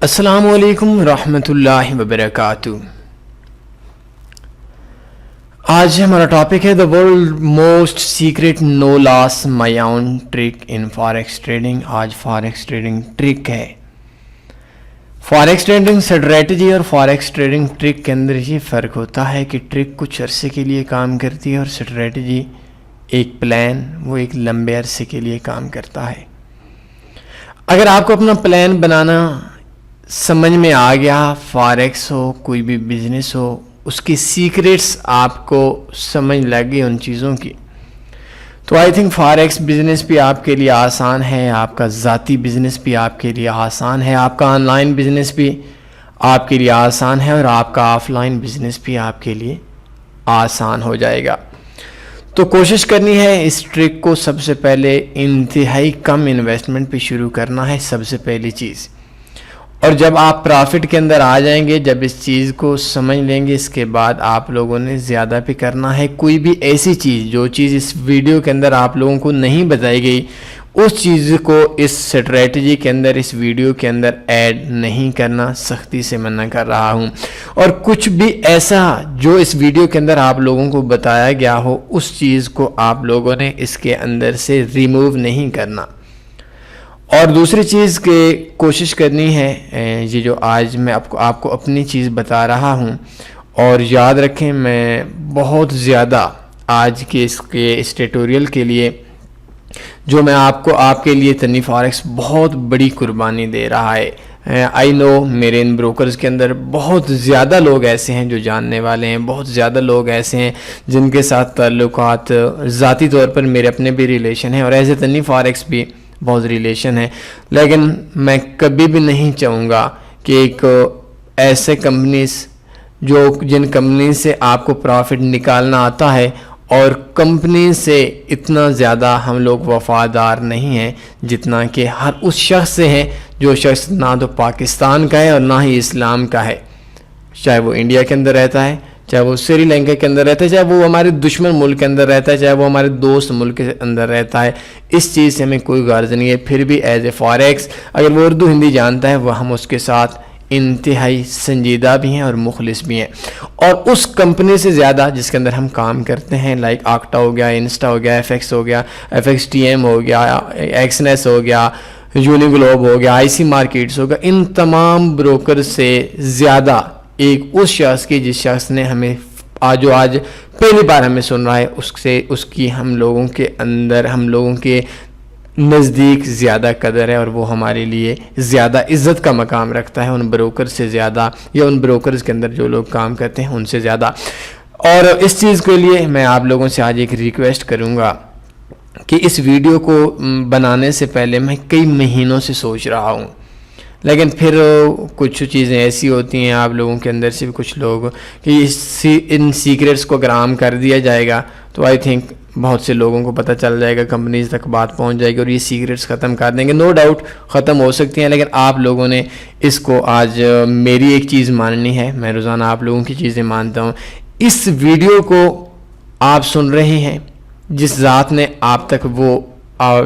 السلام علیکم ورحمۃ اللہ وبرکاتہ۔ آج ہمارا ٹاپک ہے the world most secret no loss my own trick in forex trading. آج فاریکس ٹریڈنگ ٹرک ہے۔ فاریکس ٹریڈنگ اسٹریٹجی اور فاریکس ٹریڈنگ ٹرک کے اندر یہ فرق ہوتا ہے کہ ٹرک کچھ عرصے کے لیے کام کرتی ہے اور اسٹریٹجی ایک پلان وہ ایک لمبے عرصے کے لیے کام کرتا ہے۔ اگر آپ کو اپنا پلان بنانا سمجھ میں آ گیا، فاریکس ہو کوئی بھی بزنس ہو، اس کی سیکریٹس آپ کو سمجھ لگ گئی ان چیزوں کی، تو آئی تھنک فاریکس بزنس بھی آپ کے لیے آسان ہے، آپ کا ذاتی بزنس بھی آپ کے لیے آسان ہے، آپ کا آن لائن بزنس بھی آپ کے لیے آسان ہے، اور آپ کا آف لائن بزنس بھی آپ کے لیے آسان ہو جائے گا۔ تو کوشش کرنی ہے اس ٹرک کو سب سے پہلے انتہائی کم انویسٹمنٹ پہ شروع کرنا ہے، سب سے پہلی چیز۔ اور جب آپ پرافٹ کے اندر آ جائیں گے، جب اس چیز کو سمجھ لیں گے، اس کے بعد آپ لوگوں نے زیادہ پہ کرنا ہے۔ کوئی بھی ایسی چیز جو چیز اس ویڈیو کے اندر آپ لوگوں کو نہیں بتائی گئی، اس چیز کو اس اسٹریٹجی کے اندر، اس ویڈیو کے اندر ایڈ نہیں کرنا، سختی سے منع کر رہا ہوں۔ اور کچھ بھی ایسا جو اس ویڈیو کے اندر آپ لوگوں کو بتایا گیا ہو، اس چیز کو آپ لوگوں نے اس کے اندر سے ریموو نہیں کرنا۔ اور دوسری چیز کہ کوشش کرنی ہے، یہ جو آج میں آپ کو اپنی چیز بتا رہا ہوں، اور یاد رکھیں میں بہت زیادہ آج کے اس ٹیٹوریل کے لیے جو میں آپ کے لیے تنی فاریکس بہت بڑی قربانی دے رہا ہے۔ آئی نو میرے ان بروکرز کے اندر بہت زیادہ لوگ ایسے ہیں جو جاننے والے ہیں، بہت زیادہ لوگ ایسے ہیں جن کے ساتھ تعلقات ذاتی طور پر میرے اپنے بھی ریلیشن ہیں، اور ایز اے تنی فاریکس بھی بہت ریلیشن ہے، لیکن میں کبھی بھی نہیں چاہوں گا کہ ایک ایسے کمپنیز جن کمپنی سے آپ کو پروفٹ نکالنا آتا ہے، اور کمپنی سے اتنا زیادہ ہم لوگ وفادار نہیں ہیں جتنا کہ ہر اس شخص سے ہیں جو شخص نہ تو پاکستان کا ہے اور نہ ہی اسلام کا ہے، چاہے وہ انڈیا کے اندر رہتا ہے، چاہے وہ سری لنکا کے اندر رہتا ہے، چاہے وہ ہمارے دشمن ملک کے اندر رہتا ہے، چاہے وہ ہمارے دوست ملک کے اندر رہتا ہے۔ اس چیز سے ہمیں کوئی غرض نہیں ہے، پھر بھی ایز اے فاریکس اگر وہ اردو ہندی جانتا ہے، وہ ہم اس کے ساتھ انتہائی سنجیدہ بھی ہیں اور مخلص بھی ہیں۔ اور اس کمپنی سے زیادہ جس کے اندر ہم کام کرتے ہیں، لائک آکٹا ہو گیا، انسٹا ہو گیا، ایف ایکس ہو گیا، ایف ایکس ٹی ایم ہو گیا، ایکسنیس ہو گیا، یونی گلوب ہو گیا، آئی سی مارکیٹس ہو گیا، ان تمام بروکر سے زیادہ ایک اس شخص کی جس شخص نے ہمیں جو آج پہلی بار ہمیں سن رہا ہے، اس کی ہم لوگوں کے اندر، ہم لوگوں کے نزدیک زیادہ قدر ہے، اور وہ ہمارے لیے زیادہ عزت کا مقام رکھتا ہے ان بروکر سے زیادہ، یا ان بروکرز کے اندر جو لوگ کام کرتے ہیں ان سے زیادہ۔ اور اس چیز کے لیے میں آپ لوگوں سے آج ایک ریکویسٹ کروں گا کہ اس ویڈیو کو بنانے سے پہلے میں کئی مہینوں سے سوچ رہا ہوں، لیکن پھر کچھ چیزیں ایسی ہوتی ہیں آپ لوگوں کے اندر سے بھی کچھ لوگ کہ ان سیکریٹس کو اگر عام کر دیا جائے گا تو آئی تھنک بہت سے لوگوں کو پتہ چل جائے گا، کمپنیز تک بات پہنچ جائے گی اور یہ سیکریٹس ختم کر دیں گے۔ نو ڈاؤٹ ختم ہو سکتی ہیں، لیکن آپ لوگوں نے اس کو آج میری ایک چیز ماننی ہے، میں روزانہ آپ لوگوں کی چیزیں مانتا ہوں۔ اس ویڈیو کو آپ سن رہے ہیں، جس ذات نے آپ تک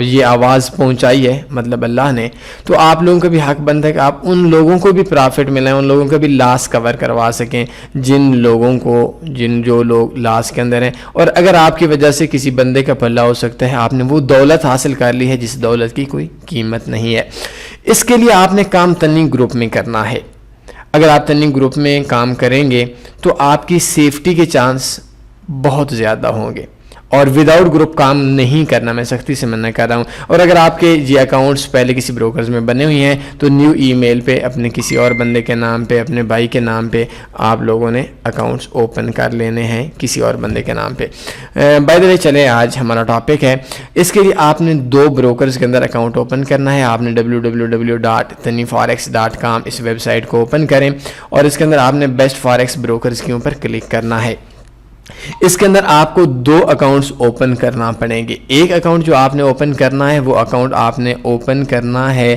یہ آواز پہنچائی ہے، مطلب اللہ نے، تو آپ لوگوں کا بھی حق بنتا ہے کہ آپ ان لوگوں کو بھی پرافٹ ملیں، ان لوگوں کا بھی لاس کور کروا سکیں جو لوگ لاس کے اندر ہیں۔ اور اگر آپ کی وجہ سے کسی بندے کا بھلا ہو سکتا ہے، آپ نے وہ دولت حاصل کر لی ہے جس دولت کی کوئی قیمت نہیں ہے۔ اس کے لیے آپ نے کام تنی گروپ میں کرنا ہے۔ اگر آپ تنی گروپ میں کام کریں گے تو آپ کی سیفٹی کے چانس بہت زیادہ ہوں گے، اور وداؤٹ گروپ کام نہیں کرنا، میں سختی سے منع کر رہا ہوں۔ اور اگر آپ کے یہ اکاؤنٹس پہلے کسی بروکرز میں بنے ہوئے ہیں تو نیو ای میل پہ اپنے کسی اور بندے کے نام پہ، اپنے بھائی کے نام پہ آپ لوگوں نے اکاؤنٹس اوپن کر لینے ہیں کسی اور بندے کے نام پہ۔ بائی دا وے چلیں آج ہمارا ٹاپک ہے، اس کے لیے آپ نے 2 بروکرز کے اندر اکاؤنٹ اوپن کرنا ہے۔ آپ نے www.taniforex.com اس ویب سائٹ کو اوپن کریں، اور اس کے اندر آپ نے بیسٹ فاریکس بروکرز کے اوپر کلک کرنا ہے۔ اس کے اندر آپ کو 2 اکاؤنٹس اوپن کرنا پڑیں گے۔ ایک اکاؤنٹ جو آپ نے اوپن کرنا ہے، وہ اکاؤنٹ آپ نے اوپن کرنا ہے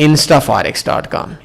instaforex.com।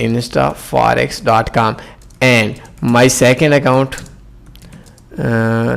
instaforex.com, and my second account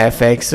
FX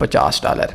$50,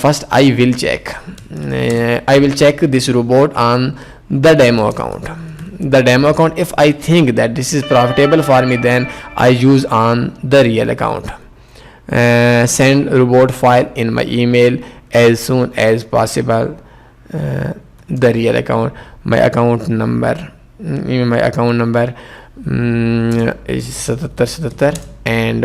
first I will check this robot on the demo account, the demo account. If I think that this is profitable for me, then I use on the real account. Send robot file in my email as soon as possible. The real account, my account number is 77 and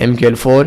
MQL4,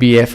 BF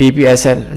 TPSL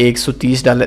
$130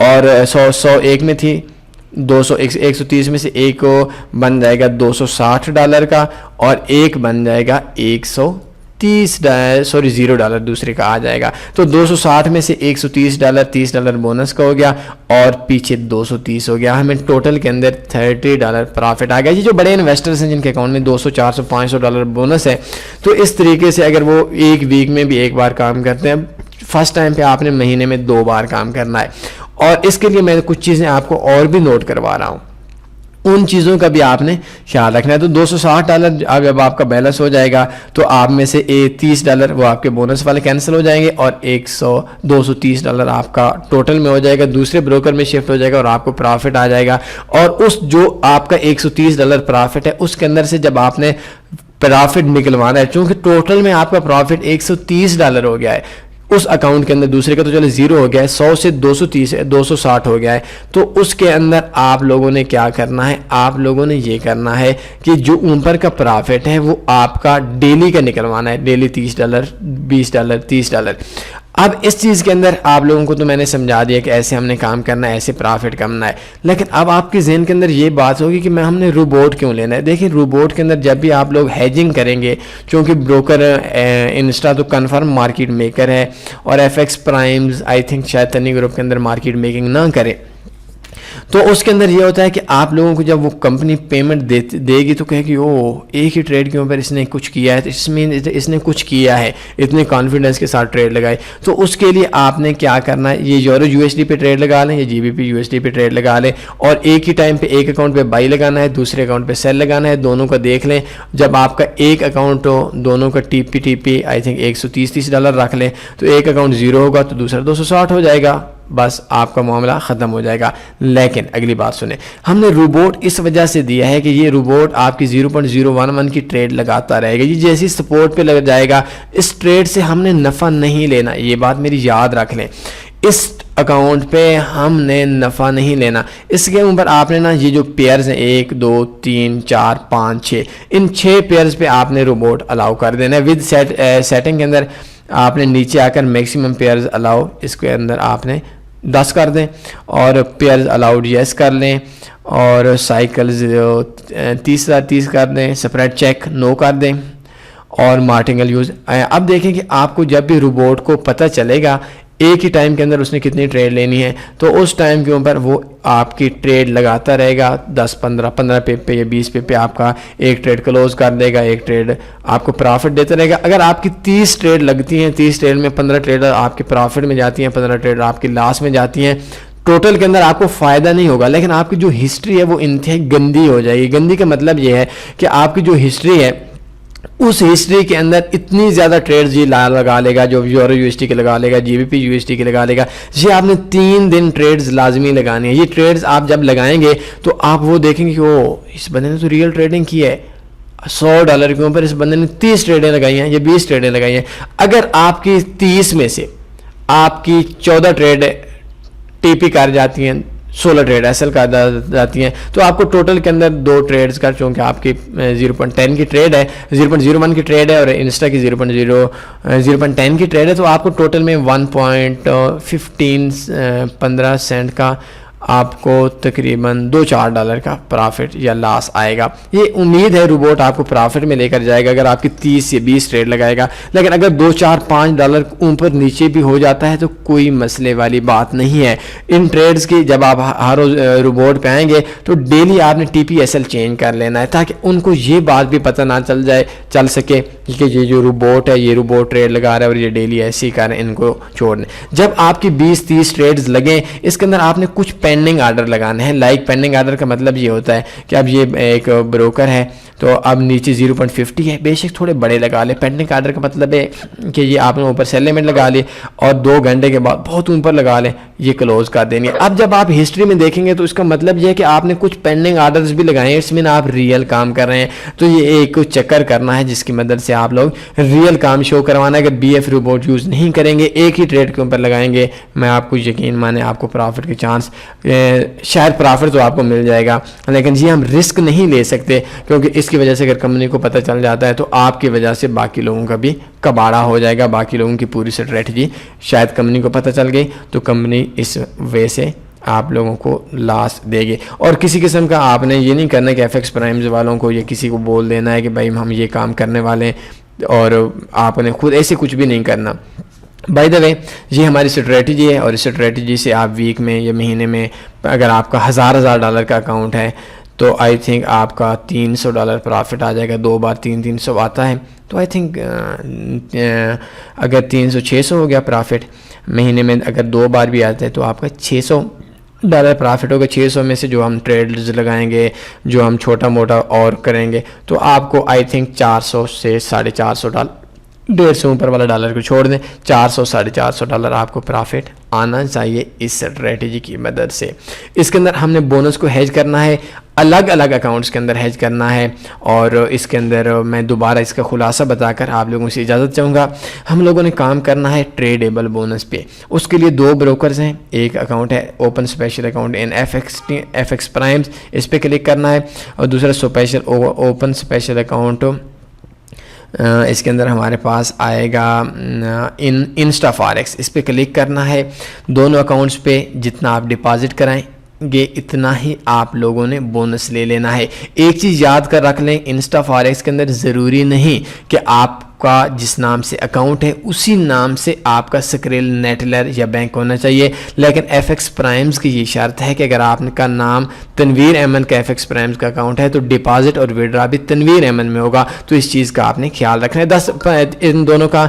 اور 101 میں تھی 130 میں سے ایک بن جائے گا $260 کا اور ایک بن جائے گا $0 دوسرے کا آ جائے گا. تو 260 میں سے $130 $30 بونس کا ہو گیا اور پیچھے 230 ہو گیا. ہمیں ٹوٹل کے اندر $30 پرافٹ آ گیا. یہ جو بڑے انویسٹرز ہیں جن کے اکاؤنٹ میں $200 $400 $500 بونس ہے, تو اس طریقے سے اگر وہ ایک ویک میں بھی ایک بار کام کرتے ہیں, فرسٹ ٹائم پہ آپ نے مہینے میں 2 بار کام کرنا ہے. اور اس کے لیے میں کچھ چیزیں آپ کو اور بھی نوٹ کروا رہا ہوں, ان چیزوں کا بھی آپ نے خیال رکھنا ہے. تو $260 اب جب آپ کا بیلنس ہو جائے گا تو آپ میں سے $30 وہ آپ کے بونس والے کینسل ہو جائیں گے اور $230 آپ کا ٹوٹل میں ہو جائے گا, دوسرے بروکر میں شفٹ ہو جائے گا اور آپ کو پرافٹ آ جائے گا. اور اس جو آپ کا $130 پرافٹ ہے اس کے اندر سے جب آپ نے پرافٹ نکلوانا ہے, چونکہ ٹوٹل میں آپ کا پرافٹ $130 ہو گیا ہے اس اکاؤنٹ کے اندر, دوسرے کا تو چلے 0 ہو گیا ہے, 100 سے 260 ہو گیا ہے. تو اس کے اندر آپ لوگوں نے کیا کرنا ہے, آپ لوگوں نے یہ کرنا ہے کہ جو اوپر کا پرافٹ ہے وہ آپ کا ڈیلی کا نکلوانا ہے, ڈیلی $30 $20 $30. اب اس چیز کے اندر آپ لوگوں کو تو میں نے سمجھا دیا کہ ایسے ہم نے کام کرنا ہے, ایسے پرافٹ کرنا ہے, لیکن اب آپ کے ذہن کے اندر یہ بات ہوگی کہ ہم نے روبوٹ کیوں لینا ہے. دیکھیں روبوٹ کے اندر جب بھی آپ لوگ ہیجنگ کریں گے, چونکہ بروکر انسٹا تو کنفرم مارکیٹ میکر ہے اور F X primes I think شاید تنی گروپ کے اندر مارکیٹ میکنگ نہ کرے, تو اس کے اندر یہ ہوتا ہے کہ آپ لوگوں کو جب وہ کمپنی پیمنٹ دے گی تو کہے کہ ایک ہی ٹریڈ کے اوپر اس نے کچھ کیا ہے, تو اس میں اس نے کچھ کیا ہے, اتنے کانفیڈنس کے ساتھ ٹریڈ لگائی. تو اس کے لیے آپ نے کیا کرنا ہے, یہ یورو USD پہ ٹریڈ لگا لیں یا GBP USD پہ ٹریڈ لگا لیں, اور ایک ہی ٹائم پہ ایک اکاؤنٹ پہ بائی لگانا ہے, دوسرے اکاؤنٹ پہ سیل لگانا ہے, دونوں کا دیکھ لیں. جب آپ کا ایک اکاؤنٹ ہو, دونوں کا TP آئی تھنک $130 رکھ لیں, تو ایک اکاؤنٹ 0 ہوگا تو دوسرا 260 ہو جائے گا, بس آپ کا معاملہ ختم ہو جائے گا. لیکن اگلی بات سنیں, ہم نے روبوٹ اس وجہ سے دیا ہے کہ یہ روبوٹ آپ کی 0.011 کی ٹریڈ لگاتا رہے گا. یہ جیسی سپورٹ پہ لگ جائے گا, اس ٹریڈ سے ہم نے نفع نہیں لینا, یہ بات میری یاد رکھ لیں. اس اکاؤنٹ پہ ہم نے نفع نہیں لینا. اس کے اوپر آپ نے نا یہ جو پیئرز ہیں 1 2 3 4 5 6, ان 6 پیئرز پہ آپ نے روبوٹ الاؤ کر دینا ہے. ود سیٹنگ کے اندر آپ نے نیچے آ کر میکسیمم پیئرز الاؤ, اس کے اندر آپ نے 10 کر دیں اور پیئرز الاؤڈ یس کر لیں, اور سائیکلز 30 کر دیں, سپریڈ چیک نو کر دیں, اور مارٹنگل یوز. اب دیکھیں کہ آپ کو جب بھی روبوٹ کو پتہ چلے گا ایک ہی ٹائم کے اندر اس نے کتنی ٹریڈ لینی ہے, تو اس ٹائم کے اوپر وہ آپ کی ٹریڈ لگاتا رہے گا. 15 پہ یا 20 پہ آپ کا ایک ٹریڈ کلوز کر دے گا, ایک ٹریڈ آپ کو پرافٹ دیتا رہے گا. اگر آپ کی 30 ٹریڈ لگتی ہیں, 30 ٹریڈ میں 15 ٹریڈ آپ کے پرافٹ میں جاتی ہیں, 15 ٹریڈ آپ کی لاس میں جاتی ہیں, ٹوٹل کے اندر آپ کو فائدہ نہیں ہوگا, لیکن آپ کی جو ہسٹری ہے وہ انتہائی گندی ہو جائے گی. گندی کا مطلب یہ ہے کہ آپ کی جو ہسٹری ہے اس ہسٹری کے اندر اتنی زیادہ ٹریڈز یہ لگا لے گا, جو یورو USD کے لگا لے گا, GBP USD کے لگا لے گا. یہ آپ نے 3 دن ٹریڈز لازمی لگانی ہے. یہ ٹریڈز آپ جب لگائیں گے تو آپ وہ دیکھیں گے کہ اس بندے نے تو ریئل ٹریڈنگ کی ہے, $100 کے اوپر اس بندے نے 30 ٹریڈیں لگائی ہیں یا 20 ٹریڈیں لگائی ہیں. اگر آپ کی 30 میں سے آپ کی 14 ٹریڈ TP کر جاتی ہیں, 16 ٹریڈ SL کر جاتی ہیں, تو آپ کو ٹوٹل کے اندر 2 ٹریڈز کا, چونکہ آپ کی 0.10 کی ٹریڈ ہے, 0.01 کی ٹریڈ ہے اور انسٹا کی 0.10 کی ٹریڈ ہے, تو آپ کو ٹوٹل میں 1.15 سینٹ کا آپ کو تقریباً $2-4 کا پرافٹ یا لاس آئے گا. یہ امید ہے روبوٹ آپ کو پرافٹ میں لے کر جائے گا اگر آپ کی 30 سے 20 ٹریڈ لگائے گا. لیکن اگر $2-4-5 اوپر نیچے بھی ہو جاتا ہے تو کوئی مسئلے والی بات نہیں ہے. ان ٹریڈز کی جب آپ ہر روز روبوٹ پہ آئیں گے تو ڈیلی آپ نے TP SL چینج کر لینا ہے, تاکہ ان کو یہ بات بھی پتہ نہ چل سکے کہ یہ جو روبوٹ ہے یہ روبوٹ ٹریڈ لگا رہا ہے اور یہ ڈیلی ایسے ہی کر رہے ہیں, ان کو چھوڑ دیں. جب آپ کی 20-30 ٹریڈز لگیں, اس کے اندر آپ نے کچھ پینڈنگ آرڈر لگانے ہیں. لائک پینڈنگ آرڈر کا مطلب یہ ہوتا ہے کہ اب یہ ایک بروکر ہے تو اب نیچے 0.50 ہے, بے شک تھوڑے بڑے لگا لیں. پینڈنگ آرڈر کا مطلب ہے کہ یہ آپ نے اوپر سیل لیمٹ لگا لی اور 2 گھنٹے کے بعد بہت اوپر لگا لیں, یہ کلوز کر دینی ہے. اب جب آپ ہسٹری میں دیکھیں گے تو اس کا مطلب یہ ہے کہ آپ نے کچھ پینڈنگ آرڈرز بھی لگائے ہیں, اس میں آپ ریئل کام کر رہے ہیں. تو یہ ایک چکر کرنا ہے جس کی مدد سے آپ لوگ ریئل کام شو کروانا ہے. اگر BF روبوٹ یوز نہیں کریں گے, ایک ہی ٹریڈ کے اوپر لگائیں گے, میں آپ کو یقین مانے آپ کو پرافٹ کے چانس, شاید پرافٹ تو آپ کو مل جائے گا, لیکن یہ ہم رسک نہیں لے سکتے, کیونکہ اس کی وجہ سے اگر کمپنی کو پتہ چل جاتا ہے تو آپ کی وجہ سے باقی لوگوں کا بھی کباڑا ہو جائے گا. باقی لوگوں کی پوری اسٹریٹجی شاید کمپنی کو پتہ چل گئی تو کمپنی اس وے سے آپ لوگوں کو لاس دے گی. اور کسی قسم کا آپ نے یہ نہیں کرنا کہ ایف ایکس پرائمز والوں کو یا کسی کو بول دینا ہے کہ بھائی ہم یہ کام کرنے والے ہیں، اور آپ نے خود ایسے کچھ بھی نہیں کرنا. بائی دا وے یہ ہماری اسٹریٹجی ہے، اور اس اسٹریٹجی سے آپ ویک میں یا مہینے میں اگر آپ کا $1000 کا اکاؤنٹ ہے تو آئی تھنک آپ کا $300 پرافٹ آ جائے گا. 2 بار 300 آتا ہے تو آئی تھنک اگر 300 600 ہو گیا پرافٹ مہینے میں. اگر 2 بار بھی آتا ہے تو آپ کا $600 پرافٹ ہوگا. 600 میں سے جو ہم ٹریڈز لگائیں گے، جو ہم چھوٹا موٹا اور کریں گے، تو آپ کو آئی تھنک 400 سے $450 150 اوپر والا ڈالر کو چھوڑ دیں، $400 $450 آپ کو پرافٹ آنا چاہیے اس اسٹریٹجی کی مدد سے. اس کے اندر ہم نے بونس کو ہیج کرنا ہے، الگ الگ اکاؤنٹس کے اندر ہیج کرنا ہے. اور اس کے اندر میں دوبارہ اس کا خلاصہ بتا کر آپ لوگوں سے اجازت چاہوں گا. ہم لوگوں نے کام کرنا ہے ٹریڈیبل بونس پہ. اس کے لیے 2 بروکرز ہیں. ایک اکاؤنٹ ہے اوپن اسپیشل اکاؤنٹ ان ایف ایکس پرائمز، اس پہ کلک کرنا ہے. اور دوسرا اوپن اسپیشل اکاؤنٹ اس کے اندر ہمارے پاس آئے گا انسٹا فاریکس، اس پہ کلک کرنا ہے. دونوں اکاؤنٹس پہ جتنا آپ ڈپازٹ کرائیں گے اتنا ہی آپ لوگوں نے بونس لے لینا ہے. ایک چیز یاد کر رکھ لیں، انسٹا فاریکس کے اندر ضروری نہیں کہ آپ کا جس نام سے اکاؤنٹ ہے اسی نام سے آپ کا سکریل نیٹلر یا بینک ہونا چاہیے. لیکن ایف ایکس پرائمز کی یہ شرط ہے کہ اگر آپ کا نام تنویر احمد کا ایف ایکس پرائمز کا اکاؤنٹ ہے تو ڈپازٹ اور وڈرا بھی تنویر احمد میں ہوگا. تو اس چیز کا آپ نے خیال رکھنا ہے. ان دونوں کا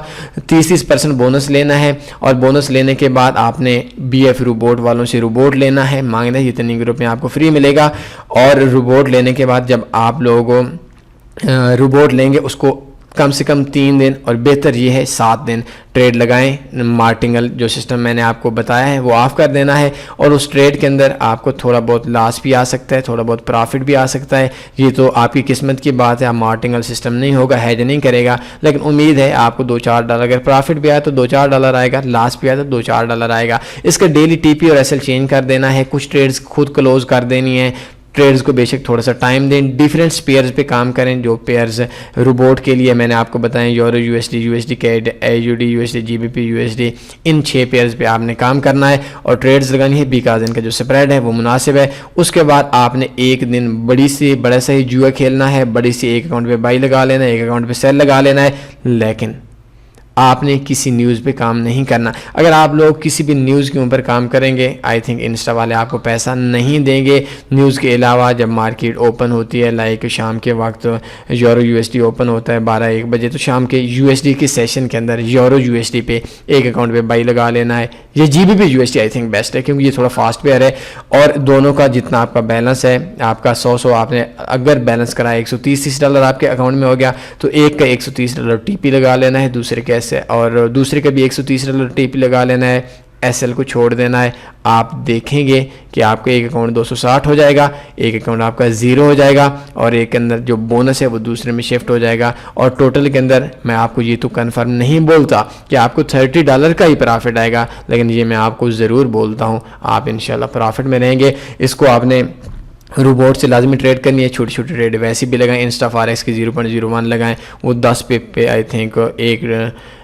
30% بونس لینا ہے. اور بونس لینے کے بعد آپ نے بی ایف روبوٹ والوں سے روبوٹ لینا ہے، مانگنا ہے. یہ اتنی گروپ میں آپ کو فری ملے گا. اور روبوٹ لینے کے بعد جب آپ لوگ روبوٹ لیں گے اس کو کم سے کم 3 دن اور بہتر یہ ہے 7 دن ٹریڈ لگائیں. مارٹنگل جو سسٹم میں نے آپ کو بتایا ہے وہ آف کر دینا ہے. اور اس ٹریڈ کے اندر آپ کو تھوڑا بہت لاس بھی آ سکتا ہے، تھوڑا بہت پرافٹ بھی آ سکتا ہے. یہ تو آپ کی قسمت کی بات ہے. آپ مارٹنگل سسٹم نہیں ہوگا، ہیج نہیں کرے گا، لیکن امید ہے آپ کو $2-4 اگر پرافٹ بھی آیا تو $2-4 آئے گا، لاس بھی آیا تو $2-4 آئے گا. اس کا ڈیلی ٹی پی اور ایس ایل چینج کر دینا ہے. کچھ ٹریڈز خود کلوز کر دینی ہے. ٹریڈز کو بے شک تھوڑا سا ٹائم دیں. ڈیفرنٹ پیئرز پہ کام کریں. جو پیئرز روبوٹ کے لیے میں نے آپ کو بتائیں، euro USD کیڈ، AUD USD GBP USD، ان 6 پیئرز پہ آپ نے کام کرنا ہے اور ٹریڈز لگانی ہے. بیکاز ان کا جو سپریڈ ہے وہ مناسب ہے. اس کے بعد آپ نے ایک دن بڑا سا ہی جوا کھیلنا ہے. بڑی سی ایک اکاؤنٹ پہ بائی لگا لینا ہے، ایک اکاؤنٹ پہ سیل لگا لینا ہے. لیکن آپ نے کسی نیوز پہ کام نہیں کرنا. اگر آپ لوگ کسی بھی نیوز کے اوپر کام کریں گے آئی تھنک انسٹا والے آپ کو پیسہ نہیں دیں گے. نیوز کے علاوہ جب مارکیٹ اوپن ہوتی ہے، لائک شام کے وقت یورو USD اوپن ہوتا ہے 12-1 بجے، تو شام کے USD کے سیشن کے اندر یورو USD پہ ایک اکاؤنٹ پہ بائی لگا لینا ہے. یہ GBP USD I think best ہے کیونکہ یہ تھوڑا فاسٹ پیئر ہے. اور دونوں کا جتنا آپ کا بیلنس ہے، آپ کا 100 آپ نے اگر بیلنس کرا $130 آپ کے اکاؤنٹ میں ہو گیا تو ایک کا $130 ٹی پی لگا لینا ہے، دوسرے کے اور دوسرے کا بھی $130 ٹی پی لگا لینا ہے. ایس ایل کو چھوڑ دینا ہے. آپ دیکھیں گے کہ آپ کا ایک اکاؤنٹ 260 ہو جائے گا، ایک اکاؤنٹ آپ کا 0 ہو جائے گا، اور ایک کے اندر جو بونس ہے وہ دوسرے میں شفٹ ہو جائے گا. اور ٹوٹل کے اندر میں آپ کو یہ تو کنفرم نہیں بولتا کہ آپ کو $30 کا ہی پرافٹ آئے گا، لیکن یہ میں آپ کو ضرور بولتا ہوں آپ انشاءاللہ پرافٹ میں رہیں گے. اس کو آپ نے روبوٹ سے لازمی ٹریڈ کرنی ہے. چھوٹی چھوٹی ٹریڈ ویسے بھی لگائیں. انسٹا فاریکس کی 0.01 لگائیں، وہ 10 پہ آئی تھنک ایک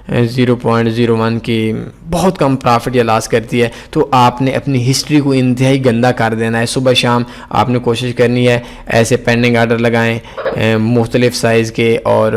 0.01 کی بہت کم پرافٹ یا لاس کرتی ہے. تو آپ نے اپنی ہسٹری کو انتہائی گندا کر دینا ہے. صبح شام آپ نے کوشش کرنی ہے ایسے پینڈنگ آرڈر لگائیں مختلف سائز کے، اور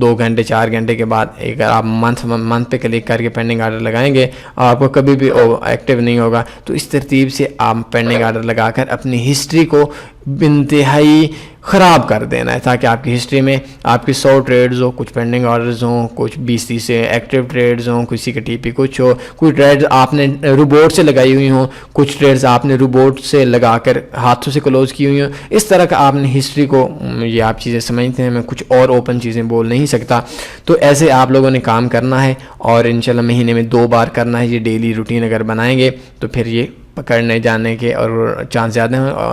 2 گھنٹے 4 گھنٹے کے بعد اگر آپ منتھ پہ کلک کر کے پینڈنگ آرڈر لگائیں گے آپ کو کبھی بھی ایکٹیو نہیں ہوگا. تو اس ترتیب سے آپ پینڈنگ آرڈر لگا کر اپنی ہسٹری کو انتہائی خراب کر دینا ہے، تاکہ آپ کی ہسٹری میں آپ کی 100 ٹریڈز ہو، کچھ پینڈنگ آرڈرز ہوں، کچھ 20-30 سے ایکٹیو ٹریڈز ہوں، کسی کا ٹی پی کچھ ہو، کوئی ٹریڈز آپ نے روبوٹ سے لگائی ہوئی ہوں، کچھ ٹریڈز آپ نے روبوٹ سے لگا کر ہاتھوں سے کلوز کی ہوئی ہوں. اس طرح کا آپ نے ہسٹری کو، یہ آپ چیزیں سمجھتے ہیں، میں کچھ اور اوپن چیزیں بول نہیں سکتا. تو ایسے آپ لوگوں نے کام کرنا ہے اور انشاءاللہ مہینے میں 2 بار کرنا ہے. یہ ڈیلی روٹین اگر بنائیں گے تو پھر یہ پکڑنے جانے کے اور چانس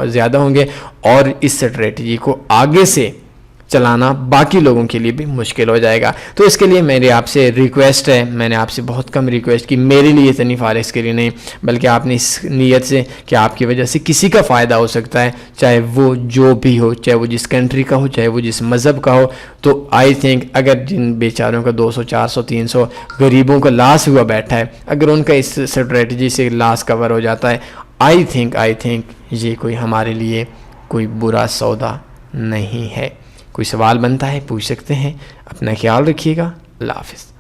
زیادہ ہوں گے، اور اس اسٹریٹجی کو آگے سے چلانا باقی لوگوں کے لیے بھی مشکل ہو جائے گا. تو اس کے لیے میری آپ سے ریکویسٹ ہے، میں نے آپ سے بہت کم ریکویسٹ کی، میرے لیے اتنی فارغ کے لیے نہیں، بلکہ آپ نے اس نیت سے کہ آپ کی وجہ سے کسی کا فائدہ ہو سکتا ہے، چاہے وہ جو بھی ہو، چاہے وہ جس کنٹری کا ہو، چاہے وہ جس مذہب کا ہو. تو آئی تھنک اگر جن بیچاروں کا 200 400 300 غریبوں کا لاس ہوا بیٹھا ہے، اگر ان کا اس اسٹریٹجی سے لاس کور ہو جاتا ہے، آئی تھنک یہ کوئی ہمارے لیے کوئی برا سودا نہیں ہے. کوئی سوال بنتا ہے پوچھ سکتے ہیں. اپنا خیال رکھیے گا. اللہ حافظ.